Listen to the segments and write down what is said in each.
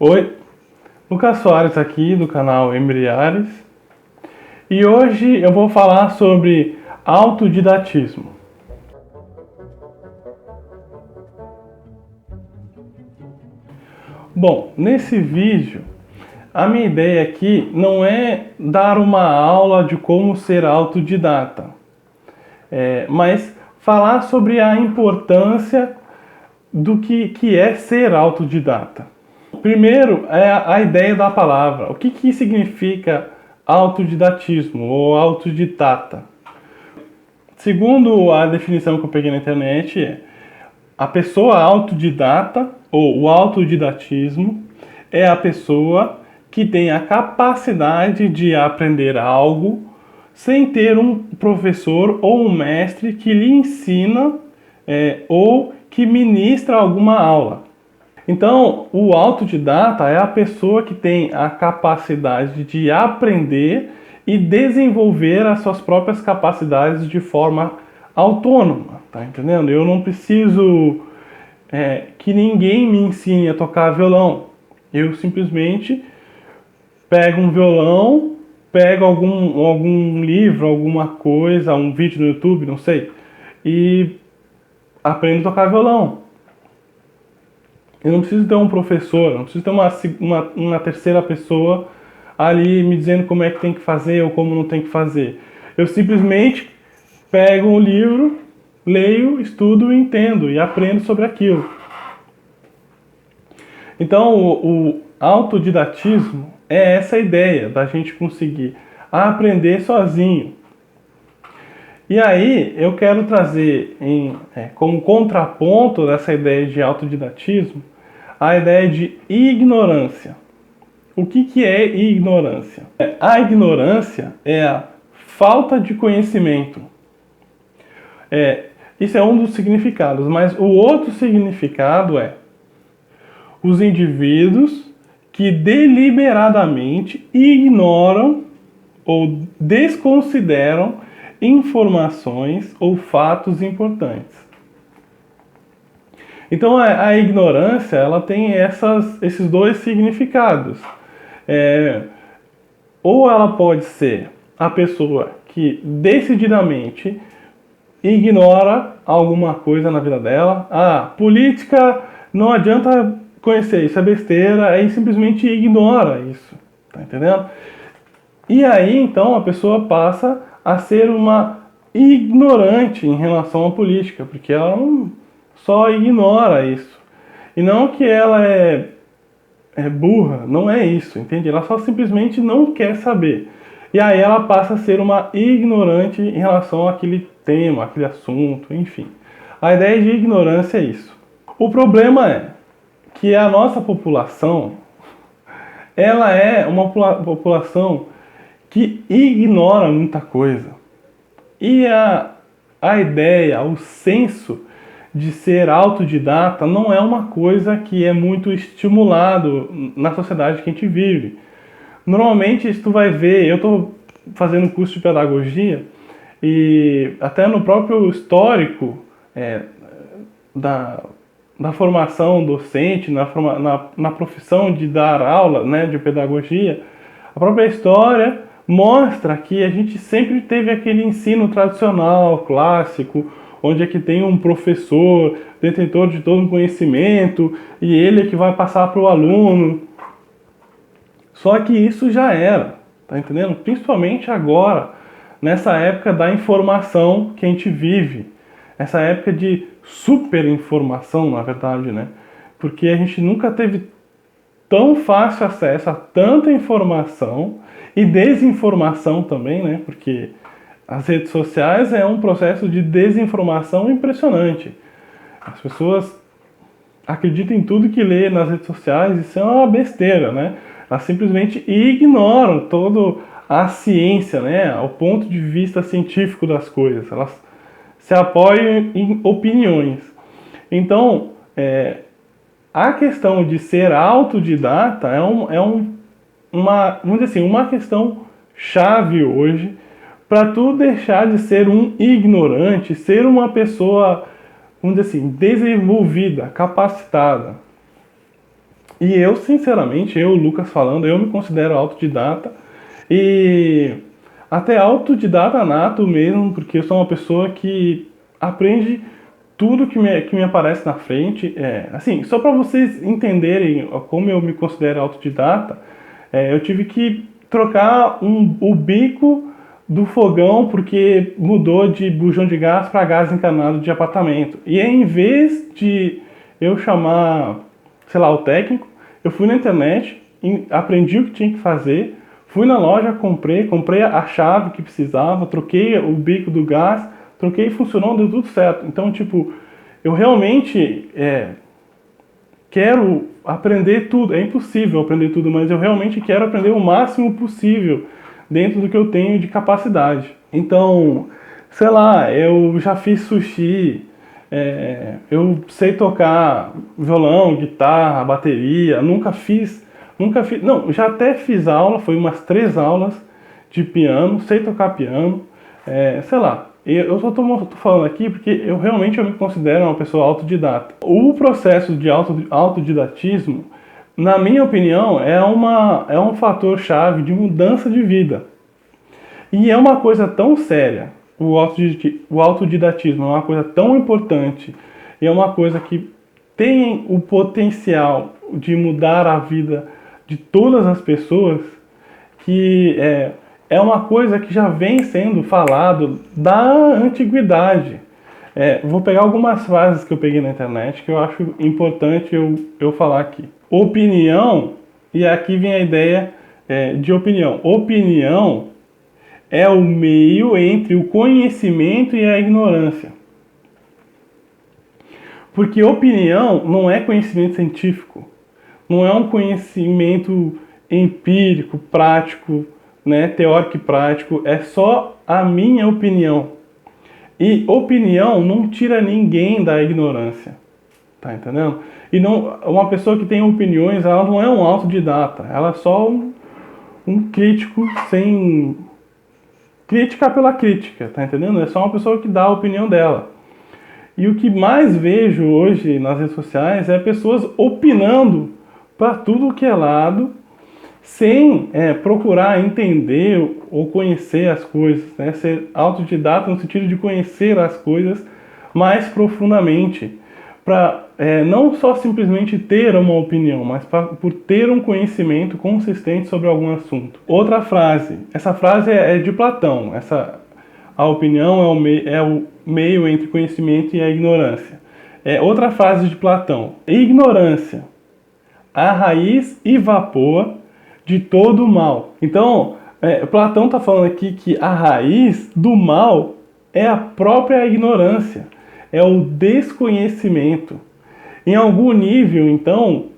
Oi, Lucas Soares aqui do canal Embriares e hoje eu vou falar sobre autodidatismo. Bom, nesse vídeo a minha ideia aqui não é dar uma aula de como ser autodidata, mas falar sobre a importância do que é ser autodidata. Primeiro é a ideia da palavra. O que significa autodidatismo ou autodidata? Segundo a definição que eu peguei na internet, a pessoa autodidata ou o autodidatismo é a pessoa que tem a capacidade de aprender algo sem ter um professor ou um mestre que lhe ensina ou que ministra alguma aula. Então, o autodidata é a pessoa que tem a capacidade de aprender e desenvolver as suas próprias capacidades de forma autônoma, tá entendendo? Eu não preciso que ninguém me ensine a tocar violão. Eu simplesmente pego um violão, pego algum livro, alguma coisa, um vídeo no YouTube, não sei, e aprendo a tocar violão. Eu não preciso ter um professor, não preciso ter uma terceira pessoa ali me dizendo como é que tem que fazer ou como não tem que fazer. Eu simplesmente pego um livro, leio, estudo, entendo e aprendo sobre aquilo. Então, o autodidatismo é essa ideia da gente conseguir aprender sozinho. E aí, eu quero trazer como contraponto dessa ideia de autodidatismo a ideia de ignorância. O que é ignorância? A ignorância é a falta de conhecimento. Isso é um dos significados, mas o outro significado é os indivíduos que deliberadamente ignoram ou desconsideram informações ou fatos importantes. Então a ignorância ela tem esses dois significados. Ou ela pode ser a pessoa que decididamente ignora alguma coisa na vida dela. Política não adianta conhecer, isso é besteira, aí simplesmente ignora isso, tá entendendo? E aí então a pessoa passa a ser uma ignorante em relação à política, porque ela não só ignora isso. E não que ela é burra, não é isso, entende? Ela só simplesmente não quer saber. E aí ela passa a ser uma ignorante em relação àquele tema, àquele assunto, enfim. A ideia de ignorância é isso. O problema é que a nossa população, ela é uma população que ignora muita coisa. E a ideia, o senso de ser autodidata não é uma coisa que é muito estimulado na sociedade que a gente vive. Normalmente, isso tu vai ver, eu estou fazendo um curso de pedagogia e até no próprio histórico da formação docente, na profissão de dar aula, né, de pedagogia, a própria história mostra que a gente sempre teve aquele ensino tradicional, clássico, onde é que tem um professor, detentor de todo um conhecimento, e ele é que vai passar para o aluno. Só que isso já era, tá entendendo? Principalmente agora, nessa época da informação que a gente vive, essa época de superinformação, na verdade, né? Porque a gente nunca teve tão fácil acesso a tanta informação e desinformação também, né? Porque as redes sociais é um processo de desinformação impressionante. As pessoas acreditam em tudo que lê nas redes sociais, isso é uma besteira, né? Elas simplesmente ignoram toda a ciência, né? O ponto de vista científico das coisas. Elas se apoiam em opiniões. Então, a questão de ser autodidata vamos dizer assim, uma questão chave hoje para tu deixar de ser um ignorante, ser uma pessoa, vamos dizer assim, desenvolvida, capacitada. E eu, sinceramente, Lucas falando, eu me considero autodidata e até autodidata nato mesmo, porque eu sou uma pessoa que aprende tudo que me aparece na frente. Assim, só para vocês entenderem como eu me considero autodidata, eu tive que trocar o bico do fogão porque mudou de bujão de gás para gás encanado de apartamento. E em vez de eu chamar, sei lá, o técnico, eu fui na internet, aprendi o que tinha que fazer, fui na loja, comprei a chave que precisava, troquei o bico do gás, troquei e funcionou, deu tudo certo. Então, tipo, eu realmente quero aprender tudo. É impossível aprender tudo, mas eu realmente quero aprender o máximo possível dentro do que eu tenho de capacidade. Então, sei lá, eu já fiz sushi, eu sei tocar violão, guitarra, bateria, não, já até fiz aula, foi umas 3 aulas de piano, sei tocar piano, sei lá. Eu só tô falando aqui porque eu me considero uma pessoa autodidata. O processo de autodidatismo, na minha opinião, é um fator-chave de mudança de vida. E é uma coisa tão séria, o autodidatismo é uma coisa tão importante, e é uma coisa que tem o potencial de mudar a vida de todas as pessoas, que é uma coisa que já vem sendo falado da antiguidade. Vou pegar algumas frases que eu peguei na internet que eu acho importante eu falar aqui. Opinião, e aqui vem a ideia de opinião. Opinião é o meio entre o conhecimento e a ignorância. Porque opinião não é conhecimento científico, não é um conhecimento empírico, prático, né, teórico e prático, é só a minha opinião. E opinião não tira ninguém da ignorância, tá entendendo? E não, uma pessoa que tem opiniões, ela não é um autodidata, ela é só um crítico sem crítica pela crítica, tá entendendo? É só uma pessoa que dá a opinião dela. E o que mais vejo hoje nas redes sociais é pessoas opinando para tudo que é lado, sem procurar entender ou conhecer as coisas, né? Ser autodidata no sentido de conhecer as coisas mais profundamente, para não só simplesmente ter uma opinião, mas por ter um conhecimento consistente sobre algum assunto. Outra frase, essa frase é de Platão, a opinião é o meio entre conhecimento e a ignorância. Outra frase de Platão, ignorância, a raiz e vapor de todo o mal. Então, Platão está falando aqui que a raiz do mal é a própria ignorância, é o desconhecimento. Em algum nível, então,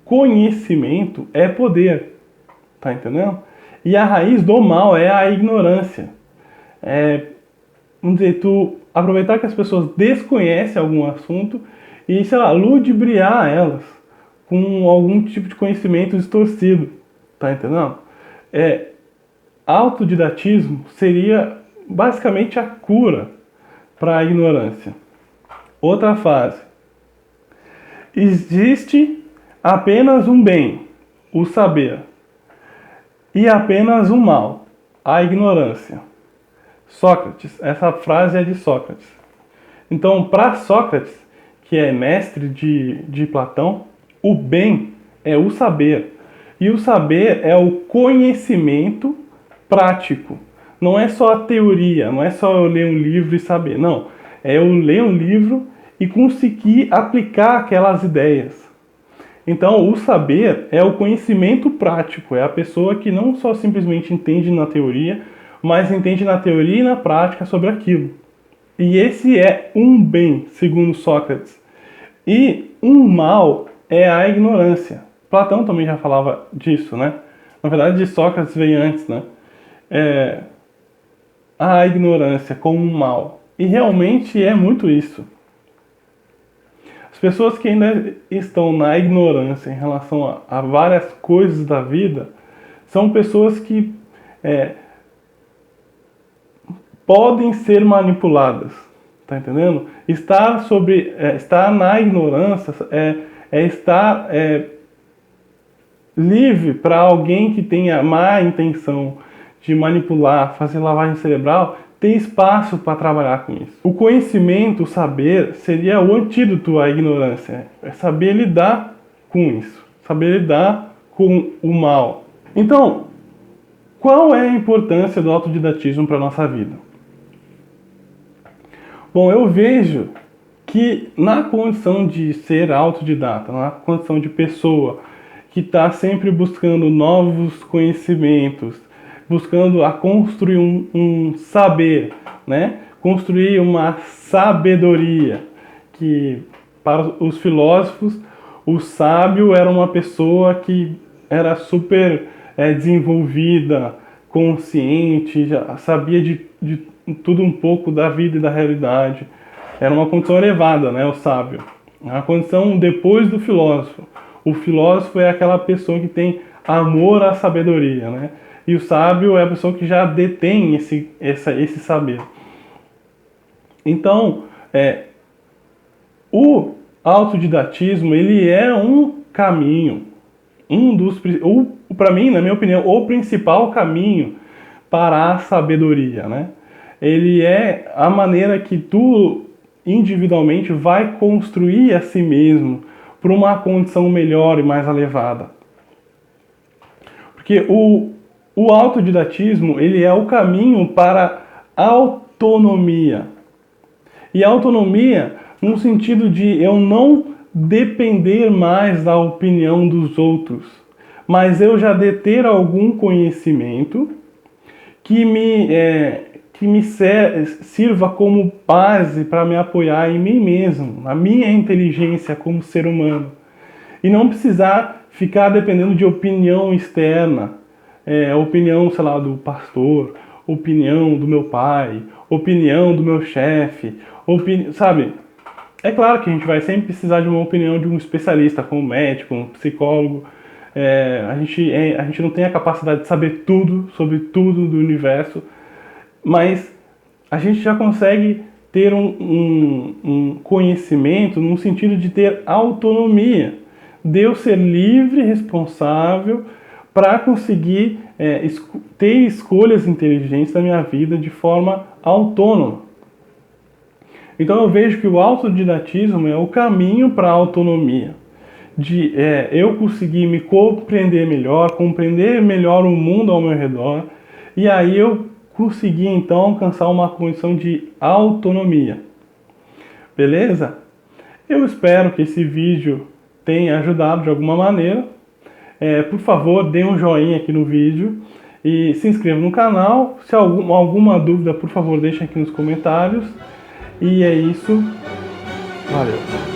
conhecimento é poder, tá entendendo? E a raiz do mal é a ignorância. Vamos dizer, tu aproveitar que as pessoas desconhecem algum assunto e, sei lá, ludibriar elas com algum tipo de conhecimento distorcido, tá entendendo? Autodidatismo seria basicamente a cura para a ignorância. Outra frase. Existe apenas um bem, o saber, e apenas um mal, a ignorância. Sócrates, essa frase é de Sócrates. Então, para Sócrates, que é mestre de Platão, o bem é o saber. E o saber é o conhecimento prático. Não é só a teoria, não é só eu ler um livro e saber. Não, é eu ler um livro e conseguir aplicar aquelas ideias. Então, o saber é o conhecimento prático, é a pessoa que não só simplesmente entende na teoria, mas entende na teoria e na prática sobre aquilo. E esse é um bem, segundo Sócrates. E um mal é a ignorância. Platão também já falava disso, né? Na verdade, de Sócrates veio antes, né? A ignorância como um mal. E realmente é muito isso. As pessoas que ainda estão na ignorância em relação a várias coisas da vida são pessoas que podem ser manipuladas, tá entendendo? Estar na ignorância estar livre para alguém que tenha má intenção de manipular, fazer lavagem cerebral, ter espaço para trabalhar com isso. O conhecimento, o saber, seria o antídoto à ignorância. É saber lidar com isso, saber lidar com o mal. Então, qual é a importância do autodidatismo para a nossa vida? Bom, eu vejo que na condição de ser autodidata, na condição de pessoa que está sempre buscando novos conhecimentos, buscando a construir um saber, né? Construir uma sabedoria, que para os filósofos, o sábio era uma pessoa que era super desenvolvida, consciente, já sabia de tudo um pouco da vida e da realidade. Era uma condição elevada, né, o sábio. A condição depois do filósofo. O filósofo é aquela pessoa que tem amor à sabedoria, né? E o sábio é a pessoa que já detém esse saber. Então, o autodidatismo, ele é um caminho, para mim, na minha opinião, o principal caminho para a sabedoria, né? Ele é a maneira que tu individualmente vai construir a si mesmo para uma condição melhor e mais elevada. Porque o autodidatismo, ele é o caminho para a autonomia. E a autonomia no sentido de eu não depender mais da opinião dos outros, mas eu já deter algum conhecimento que me sirva como base para me apoiar em mim mesmo, na minha inteligência como ser humano. E não precisar ficar dependendo de opinião externa, opinião, sei lá, do pastor, opinião do meu pai, opinião do meu chefe, sabe? É claro que a gente vai sempre precisar de uma opinião de um especialista, como um médico, um psicólogo. A gente não tem a capacidade de saber tudo sobre tudo do universo, mas a gente já consegue ter um conhecimento no sentido de ter autonomia, de eu ser livre e responsável para conseguir ter escolhas inteligentes na minha vida de forma autônoma. Então eu vejo que o autodidatismo é o caminho para a autonomia, de eu conseguir me compreender melhor o mundo ao meu redor, e aí eu conseguir então alcançar uma condição de autonomia. Beleza? Eu espero que esse vídeo tenha ajudado de alguma maneira. Por favor, dê um joinha aqui no vídeo e se inscreva no canal. Se alguma dúvida, por favor, deixe aqui nos comentários. E é isso. Valeu!